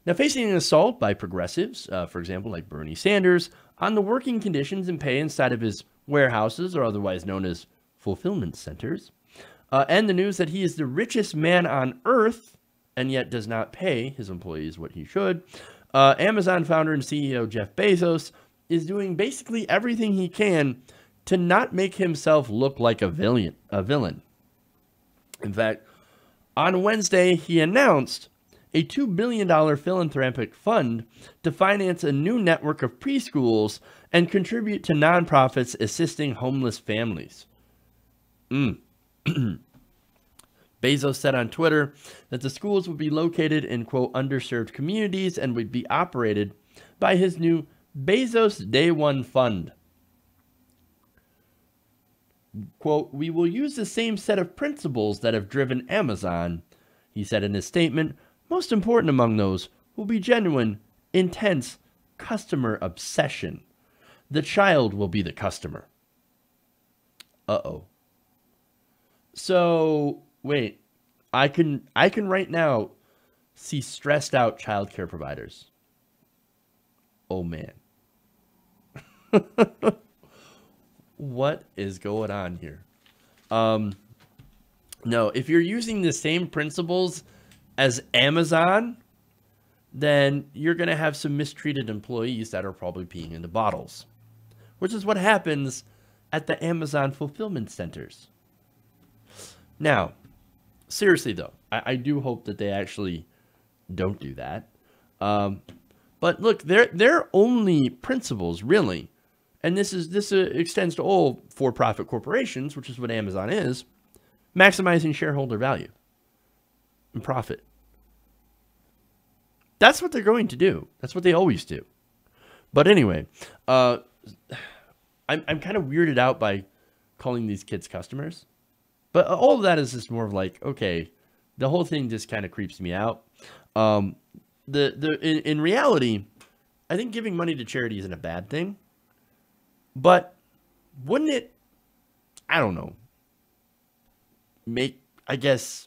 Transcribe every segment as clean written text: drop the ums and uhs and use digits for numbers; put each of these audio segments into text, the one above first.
Now, facing an assault by progressives, for example, like Bernie Sanders, on the working conditions and pay inside of his warehouses, or otherwise known as fulfillment centers, and the news that he is the richest man on earth and yet does not pay his employees what he should, Amazon founder and CEO Jeff Bezos is doing basically everything he can to not make himself look like a villain. In fact, on Wednesday, he announced a $2 billion philanthropic fund to finance a new network of preschools and contribute to nonprofits assisting homeless families. Bezos said on Twitter that the schools would be located in, quote, underserved communities and would be operated by his new Bezos Day One Fund. Quote, we will use the same set of principles that have driven Amazon, he said in his statement. Most important among those will be genuine, intense customer obsession. The child will be the customer. Uh-oh. So, wait. I can right now see stressed out childcare providers. Oh, man. What is going on here? No, if you're using the same principles as Amazon, then you're going to have some mistreated employees that are probably peeing into bottles, which is what happens at the Amazon fulfillment centers. Now, seriously though, I do hope that they actually don't do that. But look, their only principles really, and this extends to all for-profit corporations, which is what Amazon is, maximizing shareholder value and profit. That's what they're going to do. That's what they always do. But anyway, I'm kind of weirded out by calling these kids customers. But all of that is just more of like, okay, the whole thing just kind of creeps me out. In reality, I think giving money to charity isn't a bad thing. But wouldn't it, I don't know, I guess,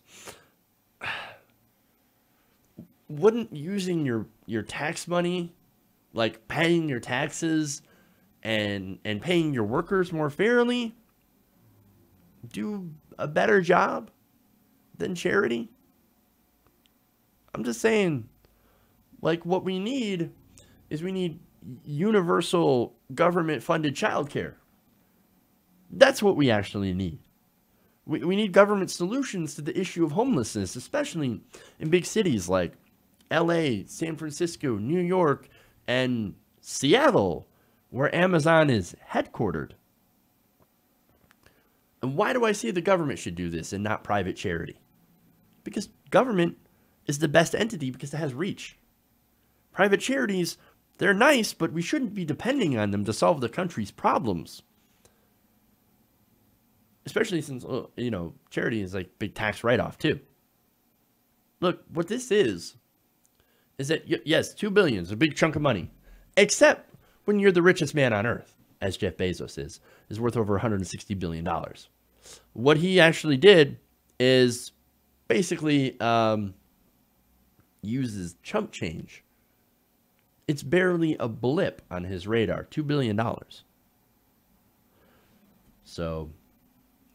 wouldn't using your tax money, like paying your taxes and paying your workers more fairly, do a better job than charity? I'm just saying, like, what we need is universal government-funded childcare. That's what we actually need. We need government solutions to the issue of homelessness, especially in big cities like LA, San Francisco, New York, and Seattle, where Amazon is headquartered. And why do I say the government should do this and not private charity? Because government is the best entity because it has reach. Private charities, they're nice, but we shouldn't be depending on them to solve the country's problems. Especially since, charity is like big tax write-off too. Look, what this is that, yes, $2 billion is a big chunk of money. Except when you're the richest man on earth, as Jeff Bezos is worth over $160 billion. What he actually did is basically uses chump change. It's barely a blip on his radar, $2 billion. So,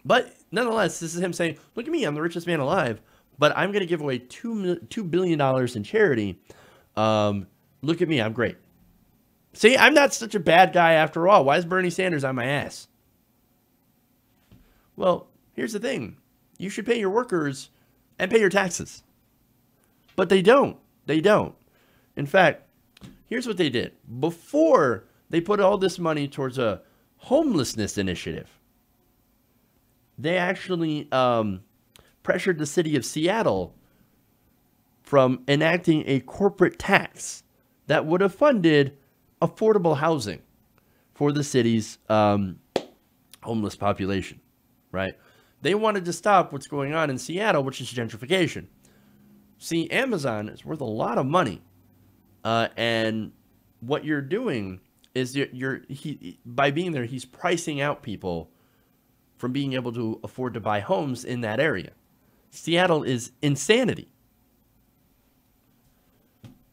but nonetheless, this is him saying, look at me, I'm the richest man alive, but I'm going to give away $2 billion in charity. Look at me, I'm great. See, I'm not such a bad guy after all. Why is Bernie Sanders on my ass? Well, here's the thing. You should pay your workers and pay your taxes. But they don't. They don't. In fact, here's what they did. Before they put all this money towards a homelessness initiative, they actually pressured the city of Seattle from enacting a corporate tax that would have funded affordable housing for the city's homeless population, right? They wanted to stop what's going on in Seattle, which is gentrification. See, Amazon is worth a lot of money. And what you're doing is by being there, he's pricing out people from being able to afford to buy homes in that area. Seattle is insanity.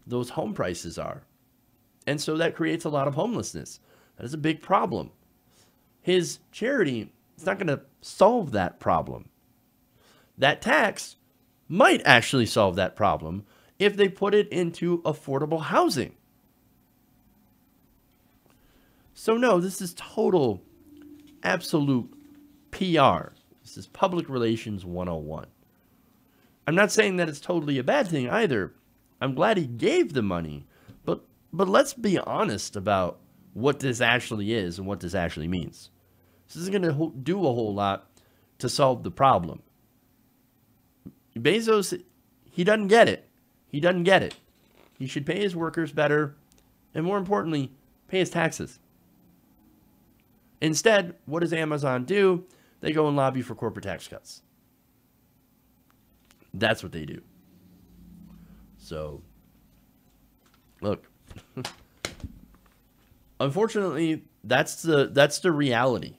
those home prices are. And so that creates a lot of homelessness. That is a big problem. His charity is not going to solve that problem. That tax might actually solve that problem if they put it into affordable housing. So no, this is total, absolute PR. This is public relations 101. I'm not saying that it's totally a bad thing either. I'm glad he gave the money, but let's be honest about what this actually is and what this actually means. This isn't going to do a whole lot to solve the problem. Bezos, he doesn't get it. He doesn't get it. He should pay his workers better, and more importantly, pay his taxes. Instead, what does Amazon do? They go and lobby for corporate tax cuts. That's what they do. So, look, unfortunately, that's the reality.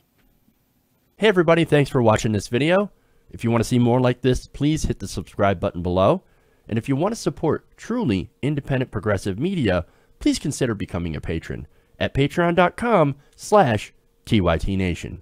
Hey everybody, thanks for watching this video. If you want to see more like this, please hit the subscribe button below. And if you want to support truly independent progressive media, please consider becoming a patron at patreon.com/TYTNation.